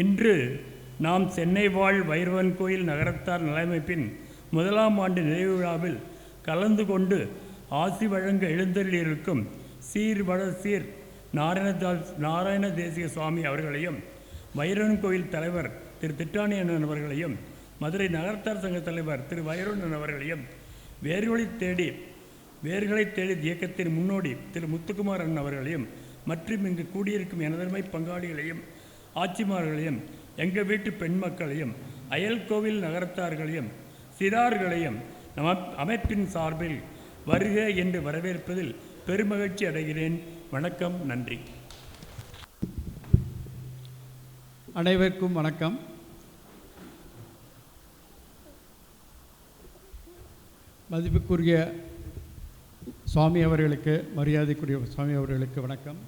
இன்று நாம் சென்னை வாழ் வைரவன் கோயில் நகரத்தார் நலமைப்பின் 1ஆம் ஆண்டு நிறைவு விழாவில் கலந்து கொண்டு ஆசி வழங்க எழுந்தருளியிருக்கும் சீர் நாராயண தேசிக சுவாமி அவர்களையும், வைரவன் கோயில் தலைவர் திரு திட்டாணி அண்ணன் அவர்களையும், மதுரை நகரத்தார் சங்க தலைவர் திரு வைரவன் அவர்களையும், வேர்களை தேடி இயக்கத்தின் முன்னோடி திரு முத்துக்குமார் அண்ணன் அவர்களையும், மற்றும் இங்கு கூடியிருக்கும் எனதன்மை பங்காளிகளையும், ஆட்சிமார்களையும், எங்கள் வீட்டு பெண் மக்களையும், அயல் கோவில் நகரத்தார்களையும், சிறார்களையும் அமைப்பின் சார்பில் வருக என்று வரவேற்பதில் பெருமகிழ்ச்சி அடைகிறேன். வணக்கம், நன்றி. அனைவருக்கும் வணக்கம். மதிப்புக்குரிய சுவாமி அவர்களுக்கு, மரியாதைக்குரிய சுவாமி அவர்களுக்கு வணக்கம்.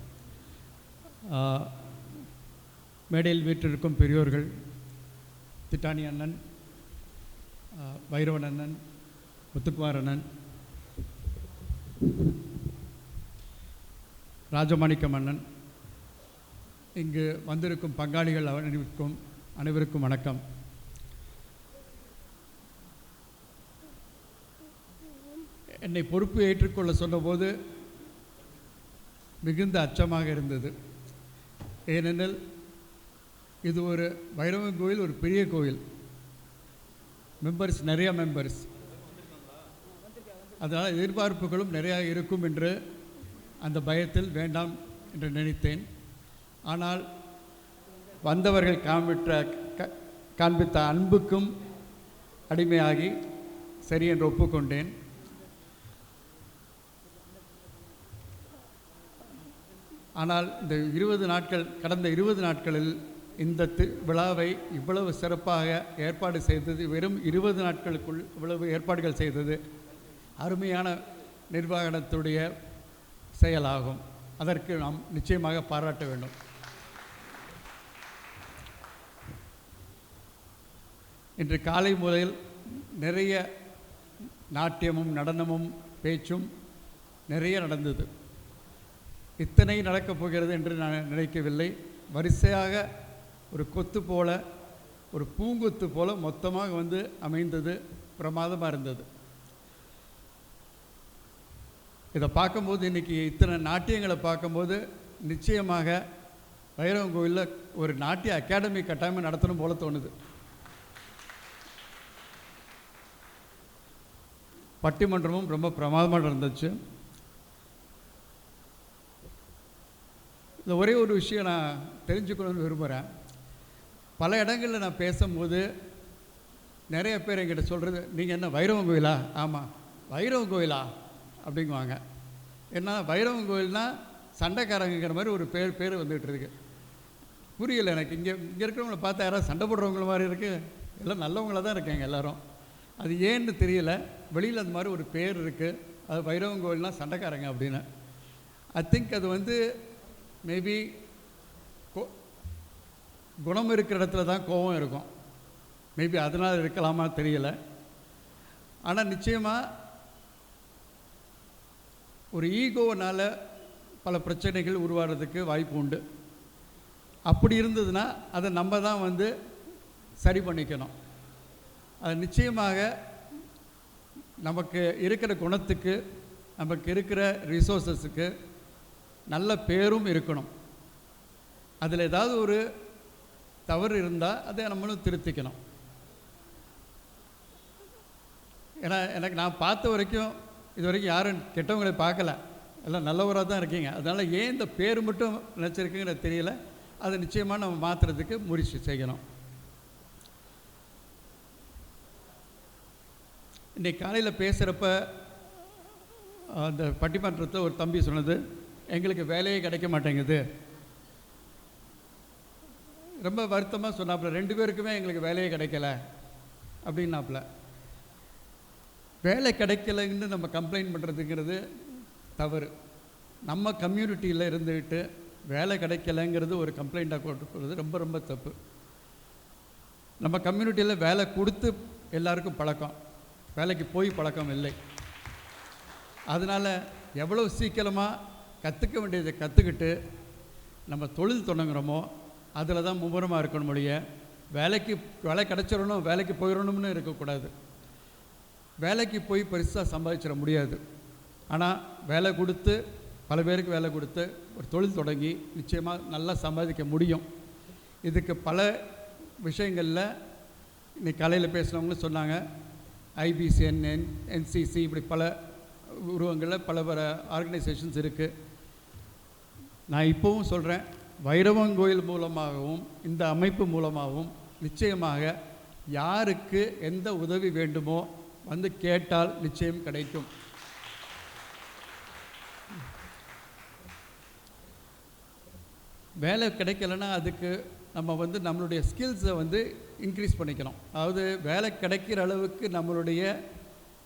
மேடையில் வீற்றிருக்கும் பெரியோர்கள், திட்டாணி அண்ணன், வைரவன் அண்ணன், முத்துக்குமார் அண்ணன், ராஜமாணிக்கம் அண்ணன், இங்கு வந்திருக்கும் பங்காளிகள் அனைவருக்கும் வணக்கம். என்னை பொறுப்பு ஏற்றுக்கொள்ள சொன்னபோது மிகுந்த அச்சமாக இருந்தது. ஏனெனில் இது ஒரு வைரவன் கோயில், ஒரு பெரிய கோயில், நிறையா மெம்பர்ஸ், அதனால் எதிர்பார்ப்புகளும் நிறையா இருக்கும் என்று அந்த பயத்தில் வேண்டாம் என்று நினைத்தேன். ஆனால் வந்தவர்கள் காண்பித்த அன்புக்கும் அடிமையாகி சரி என்று ஒப்புக்கொண்டேன். ஆனால் இந்த கடந்த 20 நாட்களில் இந்த விழாவை இவ்வளவு சிறப்பாக ஏற்பாடு செய்தது, வெறும் 20 நாட்களுக்குள் இவ்வளவு ஏற்பாடுகள் செய்தது அருமையான நிர்வாகத்துடைய செயலாகும். அதற்கு நாம் நிச்சயமாக பாராட்ட வேண்டும். இன்று காலை முதல் நிறைய நாட்டியமும் நடனமும் பேச்சும் நிறைய நடந்தது. இத்தனை நடக்கப் போகிறது என்று நான் நினைக்கவில்லை. வரிசையாக ஒரு கொத்து போல, ஒரு பூங்கொத்து போல மொத்தமாக அமைந்தது. பிரமாதமாக இருந்தது. இதை பார்க்கும்போது, இன்றைக்கி இத்தனை நாட்டியங்களை பார்க்கும்போது நிச்சயமாக வைரவன் கோயிலில் ஒரு நாட்டிய அகாடமி கட்டாயமாக நடத்தணும் போல தோணுது. பட்டிமன்றமும் ரொம்ப பிரமாதமாக இருந்துச்சு. இந்த ஒரே ஒரு விஷயம் நான் தெரிஞ்சுக்கணும்னு விரும்புகிறேன். பல இடங்களில் நான் பேசும்போது நிறைய பேர் என்கிட்ட சொல்கிறது, நீங்கள் என்ன வைரவன் கோயிலா? ஆமாம், வைரவன் கோயிலா அப்படிங்குவாங்க. ஏன்னா வைரவன் கோயில்னால் சண்டைக்காரங்கிற மாதிரி ஒரு பேர் வந்துகிட்டு இருக்கு. புரியலை எனக்கு. இங்கே இருக்கிறவங்கள பார்த்தா யாராவது சண்டை போடுறவங்கள மாதிரி இருக்குது. எல்லாம் நல்லவங்களாக தான் இருக்காங்க எல்லோரும். அது ஏன்னு தெரியல. வெளியில் அந்த மாதிரி ஒரு பேர் இருக்குது. அது வைரவன் கோயில்னால் சண்டைக்காரங்க அப்படின்னு. ஐ திங்க் அது மேபி குணம் இருக்கிற இடத்துல தான் கோபம் இருக்கும். மேபி அதனால் இருக்கலாமா தெரியல. ஆனால் நிச்சயமாக ஒரு ஈகோனால் பல பிரச்சனைகள் உருவாகிறதுக்கு வாய்ப்பு உண்டு. அப்படி இருந்ததுன்னா அதை நம்ம தான் சரி பண்ணிக்கணும். அது நிச்சயமாக நமக்கு இருக்கிற குணத்துக்கு, நமக்கு இருக்கிற ரிசோர்ஸஸுக்கு நல்ல பேரும் இருக்கணும். அதில் ஏதாவது ஒரு தவறு இருந்தால் அதை நம்மளும் திருத்திக்கணும். ஏன்னா நான் பார்த்த வரைக்கும் இது வரைக்கும் யாரும் கெட்டவங்களை பார்க்கல, எல்லாம் நல்லவராக தான் இருக்கீங்க. அதனால் ஏன் இந்த பேர் மட்டும் நினச்சிருக்குங்கிறது தெரியல. அதை நிச்சயமாக நம்ம மாற்றுறதுக்கு முயற்சி செய்யணும். இன்றைக்கி காலையில் பேசுகிறப்ப அந்த பட்டிமன்றத்தில் ஒரு தம்பி சொன்னது, எங்களுக்கு வேலையே கிடைக்க மாட்டேங்குது. ரொம்ப வருத்தமாக சொன்னாப்புல. 2 பேருக்குமே எங்களுக்கு வேலையே கிடைக்கல அப்படின்னாப்புல. வேலை கிடைக்கலைன்னு நம்ம கம்ப்ளைண்ட் பண்ணுறதுங்கிறது தவறு. நம்ம கம்யூனிட்டியில் இருந்துக்கிட்டு வேலை கிடைக்கலைங்கிறது ஒரு கம்ப்ளைண்ட்டாக கொடுக்குறது ரொம்ப ரொம்ப தப்பு. நம்ம கம்யூனிட்டியில் வேலை கொடுத்து எல்லாருக்கும் பழக்கம், வேலைக்கு போய் பழக்கம் இல்லை. அதனால் எவ்வளோ சீக்கிரமாக கற்றுக்க வேண்டியதை கற்றுக்கிட்டு நம்ம தொழில் தொடங்குகிறோமோ அதில் தான் மும்முரமாக இருக்கணும் ஒழிய வேலை கிடச்சிடணும், வேலைக்கு போயிடணும்னு இருக்கக்கூடாது. வேலைக்கு போய் பெருசாக சம்பாதிச்சிட முடியாது. ஆனால் வேலை கொடுத்து, பல பேருக்கு வேலை கொடுத்து ஒரு தொழில் தொடங்கி நிச்சயமாக நல்லா சம்பாதிக்க முடியும். இதுக்கு பல விஷயங்களில் இன்றைக்கி காலையில் பேசுகிறவங்களும் சொன்னாங்க. IBCN, NCC இப்படி பல உருவங்களில் பல ஆர்கனைசேஷன்ஸ் இருக்குது. நான் இப்போவும் சொல்கிறேன், வைரவங்கோயில் மூலமாகவும் இந்த அமைப்பு மூலமாகவும் நிச்சயமாக யாருக்கு எந்த உதவி வேண்டுமோ வந்து கேட்டால் நிச்சயம் கிடைக்கும். வேலை கிடைக்கலன்னா அதுக்கு நம்ம வந்து நம்மளுடைய ஸ்கில்ஸை வந்து இன்க்ரீஸ் பண்ணிக்கணும். அதாவது வேலை கிடைக்கிற அளவுக்கு நம்மளுடைய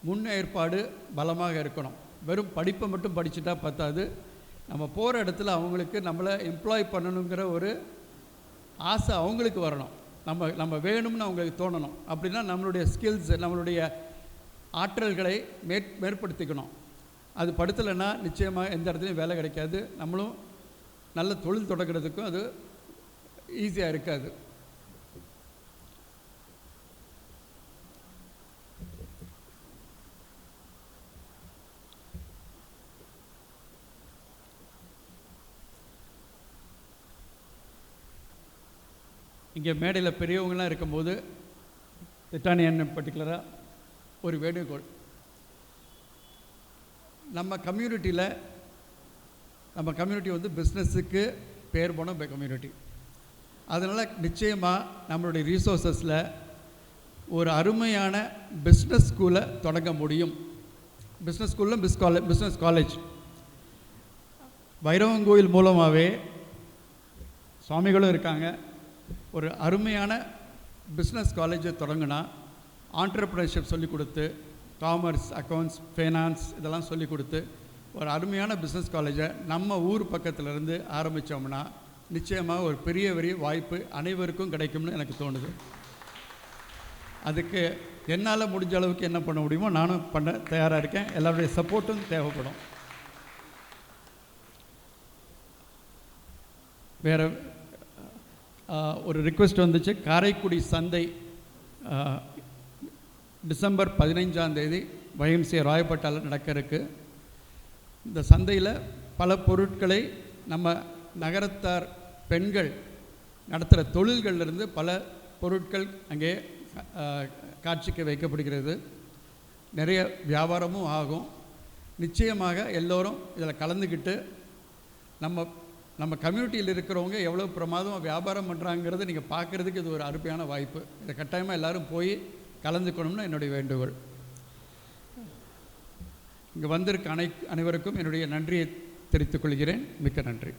முன்னேற்பாடு பலமாக இருக்கணும். வெறும் படிப்பை மட்டும் படிச்சுட்டா பத்தாது. நம்ம போகிற இடத்துல அவங்களுக்கு நம்மளை எம்ப்ளாய் பண்ணணுங்கிற ஒரு ஆசை அவங்களுக்கு வரணும். நம்ம வேணும்னு அவங்களுக்கு தோணணும். அப்படின்னா நம்மளுடைய ஸ்கில்ஸ், நம்மளுடைய ஆற்றல்களை மேற்படுத்திக்கணும். அது படுத்தலைன்னா நிச்சயமாக எந்த இடத்துலையும் வேலை கிடைக்காது. நம்மளும் நல்ல தொழில் தொடங்குறதுக்கும் அது ஈஸியாக இருக்காது. இங்கே மேடையில் பெரியவங்களாம் இருக்கும்போது திட்டானியன் பர்டிகுலராக ஒரு வேண்டுகோள். நம்ம கம்யூனிட்டி வந்து பிஸ்னஸுக்கு பேர் போன கம்யூனிட்டி. அதனால் நிச்சயமாக நம்மளுடைய ரீசோர்ஸஸில் ஒரு அருமையான பிஸ்னஸ் ஸ்கூலை தொடங்க முடியும். பிஸ்னஸ் ஸ்கூலில் பிஸ்னஸ் காலேஜ் வைரவங்கோயில் மூலமாகவே சுவாமிகளும் இருக்காங்க. ஒரு அருமையான பிஸ்னஸ் காலேஜை தொடங்கினா ஆண்டர்ப்ரனர்ஷிப் சொல்லிக் கொடுத்து, காமர்ஸ், அக்கௌண்ட்ஸ், ஃபைனான்ஸ் இதெல்லாம் சொல்லிக் கொடுத்து ஒரு அருமையான பிஸ்னஸ் காலேஜை நம்ம ஊர் பக்கத்திலேருந்து ஆரம்பித்தோம்னா நிச்சயமாக ஒரு பெரிய வாய்ப்பு அனைவருக்கும் கிடைக்கும்னு எனக்கு தோணுது. அதுக்கு என்னால் முடிஞ்ச அளவுக்கு என்ன பண்ண முடியுமோ நானும் பண்ண தயாராக இருக்கேன். எல்லாருடைய சப்போர்ட்டும் தேவைப்படும். வேறு ஒரு ரிக்வெஸ்ட் வந்துச்சு. காரைக்குடி சந்தை டிசம்பர் 15ஆம் தேதி YMCA ராயப்பட்டாவில் நடக்க இருக்கு. இந்த சந்தையில் பல பொருட்களை நம்ம நகரத்தார் பெண்கள் நடத்துகிற தொழில்களிலிருந்து பல பொருட்கள் அங்கே காட்சிக்கு வைக்கப்படுகிறது. நிறைய வியாபாரமும் ஆகும். நிச்சயமாக எல்லோரும் இதில் கலந்துக்கிட்டு நம்ம கம்யூனிட்டியில் இருக்கிறவங்க எவ்வளோ பிரமாதமாக வியாபாரம் பண்ணுறாங்கிறத நீங்கள் பார்க்குறதுக்கு இது ஒரு அருமையான வாய்ப்பு. இதை கட்டாயமாக எல்லோரும் போய் கலந்துக்கணும்னு என்னுடைய வேண்டுகோள். இங்கே வந்திருக்க அனைவருக்கும் என்னுடைய நன்றியை தெரிவித்துக் கொள்கிறேன். மிக்க நன்றி.